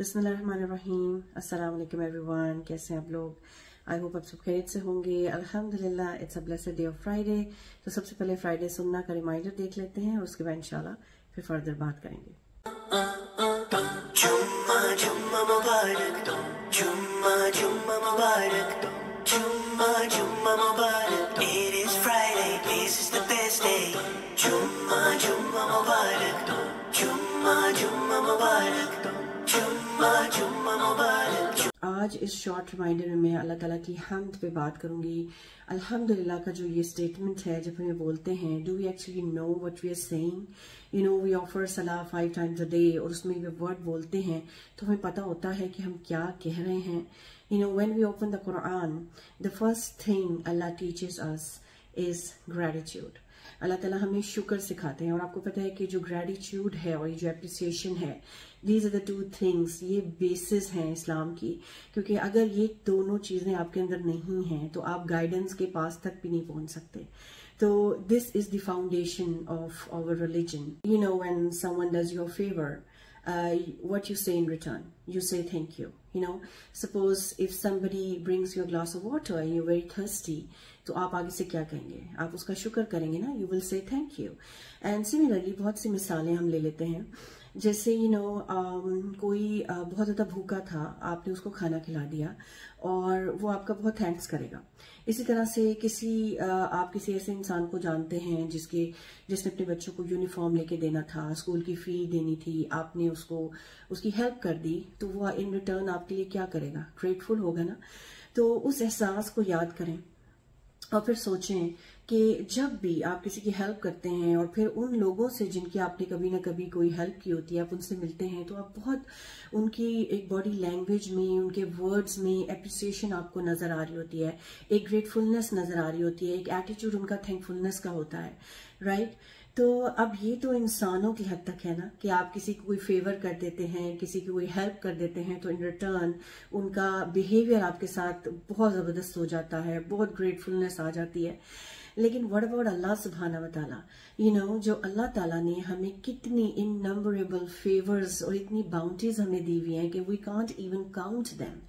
बिस्मिल्लाहिर्रहमानिर्रहीम। अस्सलाम वालेकुम एवरीवन, कैसे हैं आप लोग? आई होप आप सब खैरियत से होंगे। अल्हम्दुलिल्लाह, it's a blessed day of Friday. तो सबसे पहले फ्राइडे सुन्ना का रिमाइंडर देख लेते हैं और उसके बाद इंशाल्लाह फिर फर्दर बात करेंगे। जुम्मा जुम्मा मुबारक, जुम्मा जुम्मा मुबारक, जुम्मा जुम्मा मुबारक। It is Friday, this is the best day. जुम्मा जुम्मा मुबारक, जुम्मा जुम्मा मुबारक, जुम्मा जुम्मा मुबारक। आज इस शॉर्ट रिमाइंडर में मैं अल्लाह ताला की हम्द पे बात करूंगी। अल्हम्दुलिल्लाह का जो ये स्टेटमेंट है, जब हमें बोलते हैं do we actually know what we are saying, you know we offer सलाह 5 times a day, और उसमें ये वर्ड बोलते हैं तो हमें पता होता है कि हम क्या कह रहे हैं। You know when we open the Quran, the first thing Allah teaches us is gratitude. अल्लाह ताला हमें शुक्र सिखाते हैं, और आपको पता है कि जो ग्रेटिट्यूड है और ये जो एप्रिसिएशन है, दीज आर द 2 things, ये बेसिस हैं इस्लाम की। क्योंकि अगर ये दोनों चीजें आपके अंदर नहीं हैं तो आप गाइडेंस के पास तक भी नहीं पहुंच सकते। तो this is the foundation of our religion. You know when someone does your favour, what you say in return, you say thank you. You know, suppose if somebody brings you a glass of water and you're very thirsty, तो आप आगे से क्या कहेंगे? आप उसका शुक्र करेंगे ना, you will say thank you. And similarly बहुत सी मिसालें हम ले लेते हैं, जैसे कोई बहुत ज़्यादा भूखा था, आपने उसको खाना खिला दिया और वो आपका बहुत थैंक्स करेगा। इसी तरह से आप किसी ऐसे इंसान को जानते हैं जिसने अपने बच्चों को यूनिफॉर्म लेके देना था, स्कूल की फी देनी थी, आपने उसकी हेल्प कर दी, तो वो इन रिटर्न आपके लिए क्या करेगा? ग्रेटफुल होगा ना। तो उस एहसास को याद करें और फिर सोचें कि जब भी आप किसी की हेल्प करते हैं और फिर उन लोगों से जिनकी आपने कभी ना कभी कोई हेल्प की होती है, आप उनसे मिलते हैं, तो आप बहुत उनकी एक बॉडी लैंग्वेज में, उनके वर्ड्स में एप्रिसिएशन आपको नजर आ रही होती है, एक ग्रेटफुलनेस नजर आ रही होती है, एक एटीट्यूड उनका थैंकफुलनेस का होता है, राइट? तो अब ये तो इंसानों की हद तक है ना कि आप किसी को कोई फेवर कर देते हैं, किसी की कोई हेल्प कर देते हैं, तो इन रिटर्न उनका बिहेवियर आपके साथ बहुत जबरदस्त हो जाता है, बहुत ग्रेटफुलनेस आ जाती है। लेकिन व्हाट अबाउट अल्लाह सुब्हानहू व तआला? यू नो, जो अल्लाह ताला ने हमें कितनी इननंबरेबल फेवर्स और इतनी बाउंटीज हमें दी हुई हैं कि we can't even count them.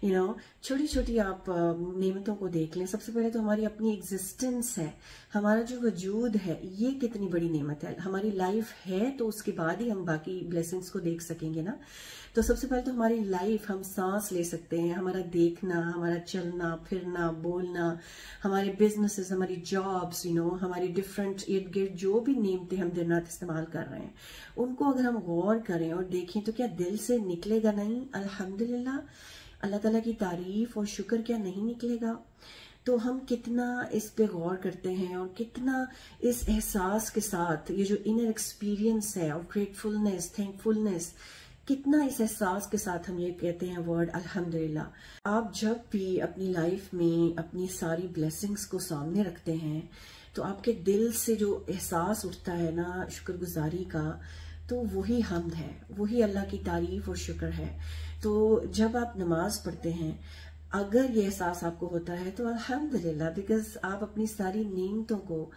You know, छोटी छोटी आप नेमतों को देख लें। सबसे पहले तो हमारी अपनी एग्जिस्टेंस है, हमारा जो वजूद है, ये कितनी बड़ी नेमत है। हमारी लाइफ है तो उसके बाद ही हम बाकी ब्लेसिंग्स को देख सकेंगे ना। तो सबसे पहले तो हमारी लाइफ, हम सांस ले सकते हैं, हमारा देखना, हमारा चलना फिरना, बोलना, हमारे बिजनेसेस, हमारी जॉब्स, यू नो, हमारी डिफरेंट इर्द गिर्द जो भी नेमतें हम दिन रात इस्तेमाल कर रहे हैं, उनको अगर हम गौर करें और देखें तो क्या दिल से निकलेगा नहीं अल्हम्दुलिल्लाह, अल्लाह ताला की तारीफ और शुक्र क्या नहीं निकलेगा? तो हम कितना इस पे गौर करते हैं और कितना इस एहसास के साथ, ये जो इनर एक्सपीरियंस है ऑफ ग्रेटफुलनेस, थैंकफुलनेस, कितना इस एहसास के साथ हम ये कहते हैं वर्ड अल्हम्दुलिल्लाह। आप जब भी अपनी लाइफ में अपनी सारी ब्लेसिंग्स को सामने रखते हैं तो आपके दिल से जो एहसास उठता है ना शुक्रगुजारी का, तो वही हम्द है, वही अल्लाह की तारीफ और शुक्र है। तो जब आप नमाज पढ़ते हैं, अगर ये एहसास आपको होता है तो अल्हम्दुलिल्लाह, बिकॉज आप अपनी सारी नेमतों को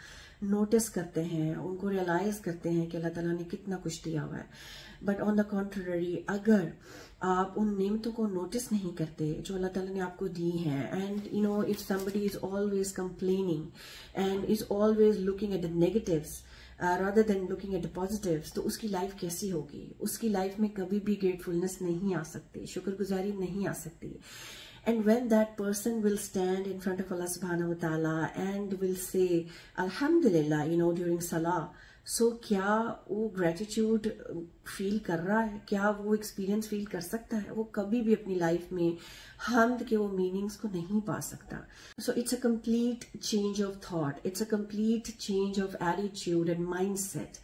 नोटिस करते हैं, उनको रियलाइज करते हैं कि अल्लाह ताला ने कितना कुछ दिया हुआ है। बट ऑन द कॉन्ट्ररी, अगर आप उन नेमतों को नोटिस नहीं करते जो अल्लाह ताला ने आपको दी हैं, and you know if somebody is always complaining and is always looking at the negatives rather than looking at the positives, तो उसकी लाइफ कैसी होगी? उसकी लाइफ में कभी भी ग्रेटफुलनेस नहीं आ सकती, शुक्रगुजारी नहीं आ सकती। And when that person will stand in front of Allah subhanahu wa ta'ala and will say alhamdulillah, you know, during salah, so क्या वो ग्रेटिट्यूड फील कर रहा है? क्या वो एक्सपीरियंस फील कर सकता है? वो कभी भी अपनी लाइफ में हम्द के वो मीनिंग्स को नहीं पा सकता। So it's a complete change of thought, it's a complete change of attitude and mindset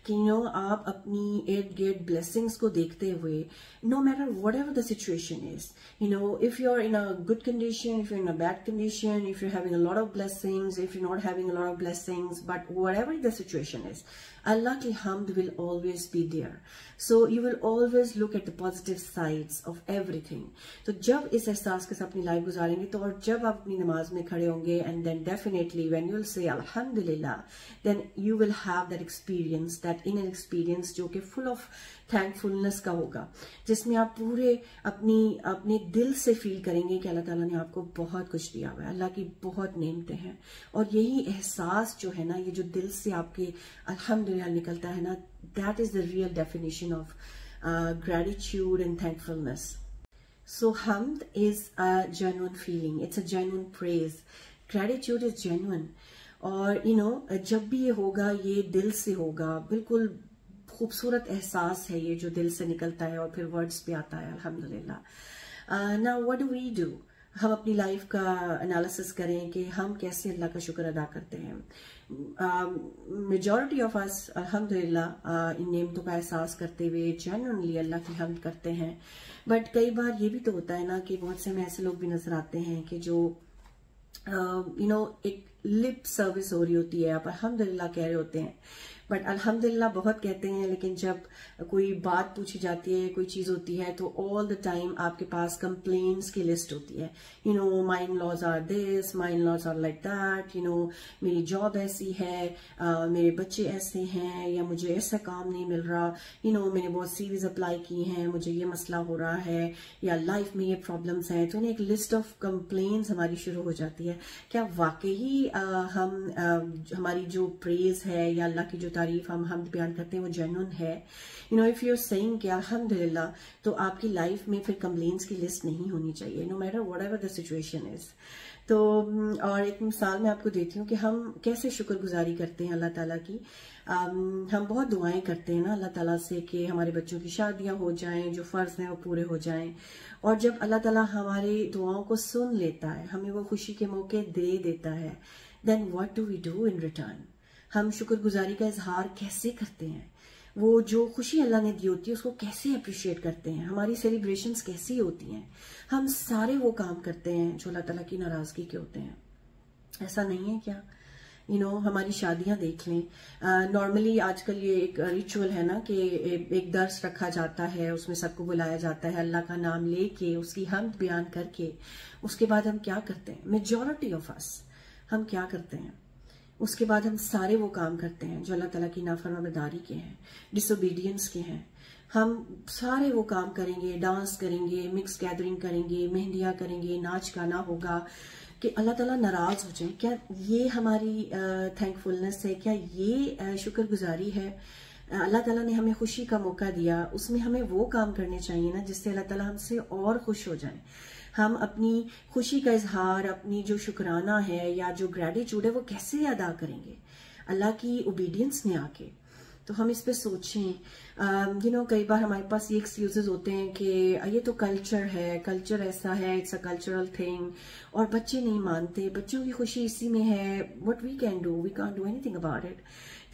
कि यू नो आप अपनी इर्द गिर्द ब्लेसिंग्स को देखते हुए, no matter what ever the situation is, you know if you are in a good condition, if you in a bad condition, if you having a lot of blessings, if you not having a lot of blessings, but what ever the situation is, Allah ki hamd will always be there. So you will always look at the positive sides of everything. तो जब इस एहसास के साथ अपनी life गुजारेंगे, तो और जब आप अपनी नमाज में खड़े होंगे, and then definitely when you will say alhamdulillah, then you will have that experience, mindset, in an experience जो कि फुल ऑफ थैंकफुलनेस का होगा, जिसमें आप पूरे अपने दिल से फील करेंगे कि अल्लाह ताला ने आपको बहुत कुछ दिया हुआ है, अल्लाह की बहुत नेमतें हैं। और यही एहसास जो है ना, ये जो दिल से आपके अल्हम्दुलिल्लाह निकलता है ना, that is the real definition of gratitude and thankfulness. So hamd is a genuine feeling, it's a genuine praise, gratitude is genuine. और जब भी ये होगा ये दिल से होगा, बिल्कुल खूबसूरत एहसास है ये जो दिल से निकलता है और फिर वर्ड्स पे आता है अल्हम्दुलिल्लाह। Now what do we do? हम अपनी लाइफ का एनालिसिस करें कि हम कैसे अल्लाह का शुक्र अदा करते हैं। मेजॉरिटी ऑफ अस अल्हम्दुलिल्लाह इन नेमतों का एहसास करते हुए जेन्युइनली अल्लाह की हम्द करते हैं। बट कई बार ये भी तो होता है ना कि बहुत से में ऐसे लोग भी नजर आते हैं कि जो एक लिप सर्विस हो रही होती है, आप अल्हम्दुलिल्लाह कह रहे होते हैं, बट अल्हम्दुलिल्लाह बहुत कहते हैं, लेकिन जब कोई बात पूछी जाती है, कोई चीज होती है, तो ऑल द टाइम आपके पास कंप्लेन्स की लिस्ट होती है। My in-laws are this, my in-laws are like that, मेरी जॉब ऐसी है, मेरे बच्चे ऐसे हैं, या मुझे ऐसा काम नहीं मिल रहा, मैंने बहुत सीरीज अप्लाई की हैं, मुझे ये मसला हो रहा है, या लाइफ में ये प्रॉब्लम्स हैं। तो एक लिस्ट ऑफ कंप्लेन्स हमारी शुरू हो जाती है। क्या वाकई हमारी जो प्रेज है या अल्लाह की जो तारीफ हम बयान करते हैं वो जेन्युइन है? इफ यू आर सेइंग कि अल्हम्दुलिल्लाह, तो आपकी लाइफ में फिर कंप्लेंट्स की लिस्ट नहीं होनी चाहिए, no matter whatever the situation is. तो और एक मिसाल मैं आपको देती हूँ कि हम कैसे शुक्रगुजारी करते हैं अल्लाह ताला की। हम बहुत दुआएं करते हैं ना अल्लाह ताला से कि हमारे बच्चों की शादियां हो जाएं, जो फर्ज हैं वो पूरे हो जाएं। और जब अल्लाह ताला हमारी दुआओं को सुन लेता है, हमें वो खुशी के मौके दे देता है, then what do we do in return? हम शुक्रगुजारी का इजहार कैसे करते हैं? वो जो खुशी अल्लाह ने दी होती है उसको कैसे अप्रिशिएट करते हैं? हमारी सेलिब्रेशंस कैसी होती हैं? हम सारे वो काम करते हैं जो अल्लाह ताला की नाराजगी के होते हैं। ऐसा नहीं है क्या? हमारी शादियां देख लें। नॉर्मली आजकल ये एक रिचुअल है ना कि एक दर्स रखा जाता है, उसमें सबको बुलाया जाता है, अल्लाह का नाम लेके उसकी हम्द बयान करके उसके बाद हम क्या करते हैं? मेजॉरिटी ऑफ अस हम क्या करते हैं? उसके बाद हम सारे वो काम करते हैं जो अल्लाह ताला की नाफरमाबरदारी के हैं, डिसोबीडियंस के हैं। हम सारे वो काम करेंगे, डांस करेंगे, मिक्स गैदरिंग करेंगे, मेहंदियां करेंगे, नाच गाना होगा कि अल्लाह ताला नाराज हो जाए। क्या ये हमारी थैंकफुलनेस है? क्या ये शुक्रगुजारी है? अल्लाह ताला ने हमें खुशी का मौका दिया, उसमें हमें वो काम करने चाहिए ना जिससे अल्लाह ताला हमसे और खुश हो जाए। हम अपनी खुशी का इजहार, अपनी जो शुक्राना है या जो ग्रेटिट्यूड है वो कैसे अदा करेंगे? अल्लाह की ओबीडियंस में आके। तो हम इस पे सोचें। कई बार हमारे पास ये एक्सक्यूजेस होते हैं कि ये तो कल्चर है, कल्चर ऐसा है, इट्स अ कल्चरल थिंग, और बच्चे नहीं मानते, बच्चों की खुशी इसी में है, what we can do, we can't do anything about it.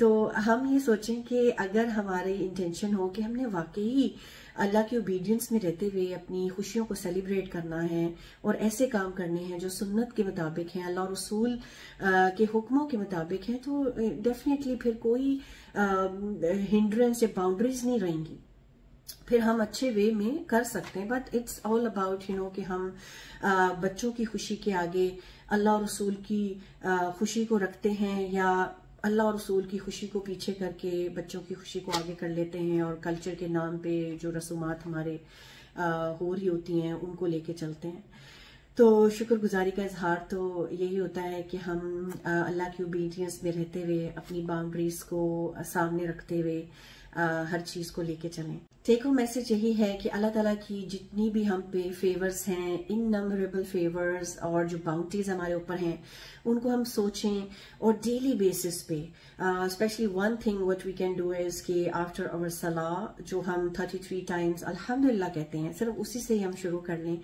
तो हम ये सोचें कि अगर हमारी इंटेंशन हो कि हमने वाकई अल्लाह की ओबीडियंस में रहते हुए अपनी खुशियों को सेलिब्रेट करना है और ऐसे काम करने हैं जो सुन्नत के मुताबिक हैं, अल्लाह और रसूल के हुक्मों के मुताबिक हैं, तो डेफिनेटली फिर कोई हिंड्रेंस या बाउंड्रीज नहीं रहेंगी, फिर हम अच्छे वे में कर सकते हैं। बट इट्स ऑल अबाउट कि हम बच्चों की खुशी के आगे अल्लाह और रसूल की खुशी को रखते हैं, या अल्लाह और रसूल की खुशी को पीछे करके बच्चों की खुशी को आगे कर लेते हैं और कल्चर के नाम पे जो रसूमात हमारे हो रही होती हैं उनको लेके चलते हैं। तो शुक्रगुजारी का इजहार तो यही होता है कि हम अल्लाह की ओबीडियंस में रहते हुए अपनी बाउंड्रीज को सामने रखते हुए हर चीज को लेके चलें। टेक होम मैसेज यही है कि अल्लाह ताला की जितनी भी हम पे फेवर्स हैं, इननंबरेबल फेवर्स और जो बाउंटीज हमारे ऊपर हैं, उनको हम सोचें और डेली बेसिस पे specially one thing what we can do is कि आफ्टर आवर सलाह जो हम 33 टाइम्स अल्हम्दुलिल्लाह कहते हैं, सिर्फ उसी से ही हम शुरू कर लें।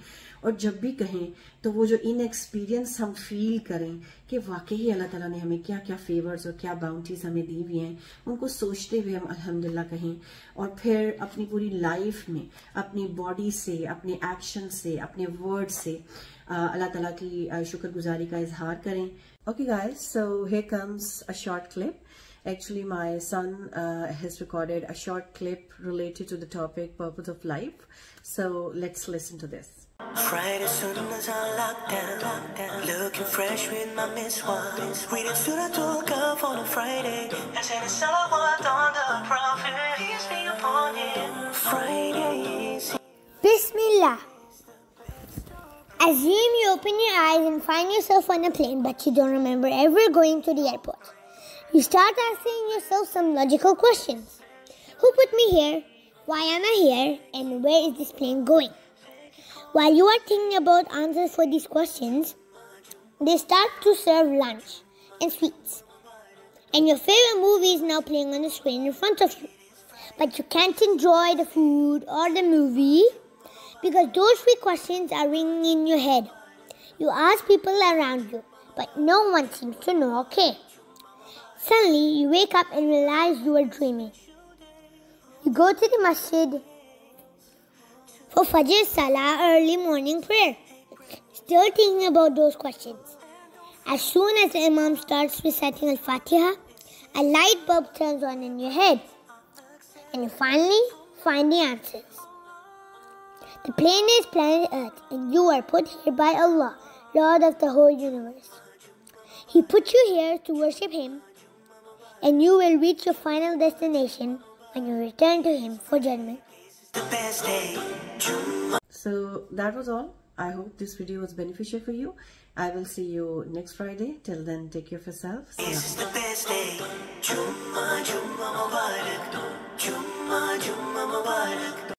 और जब भी कहें तो वो जो इन एक्सपीरियंस हम फील करें कि वाकई अल्लाह ताला ने हमें क्या क्या फेवर्स और क्या बाउंटीज हमें दी हुई हैं, उनको सोचते हुए हम अल्हम्दुलिल्लाह कहें। और फिर अपनी पूरी लाइफ में अपनी बॉडी से, अपने एक्शन से, अपने वर्ड से अल्लाह ताला की शुक्रगुजारी का इजहार करें। Okay guys, so here comes a short clip Actually, my son has recorded a short clip related to the topic purpose of life. So let's listen to this. Friday soon as I lockdown, looking fresh with my Miss Ones. Reading Surah Al-Kahf on a Friday, and saying salawat on the Prophet, peace be upon him. Fridays. Bismillah. Assume you open your eyes and find yourself on a plane, but you don't remember ever going to the airport. You start asking yourself some logical questions. Who put me here? Why am I here? And where is this plane going? While you are thinking about answers for these questions, they start to serve lunch and sweets. And your favorite movie is now playing on the screen in front of you. But you can't enjoy the food or the movie because those three questions are ringing in your head. You ask people around you, but no one seems to know okay. Suddenly, you wake up and realize you are dreaming. You go to the masjid for Fajr Salah, early morning prayer, still thinking about those questions. As soon as the Imam starts reciting Al-Fatiha, a light bulb turns on in your head, and you finally find the answers. The plane is planet Earth, and you are put here by Allah, Lord of the whole universe. He put you here to worship Him, and you will reach your final destination when you return to Him for judgment. So that was all. I hope this video was beneficial for you. I will see you next Friday. Till then, take care of yourself. this is the best day. Jumma Mubarak. Jumma Mubarak.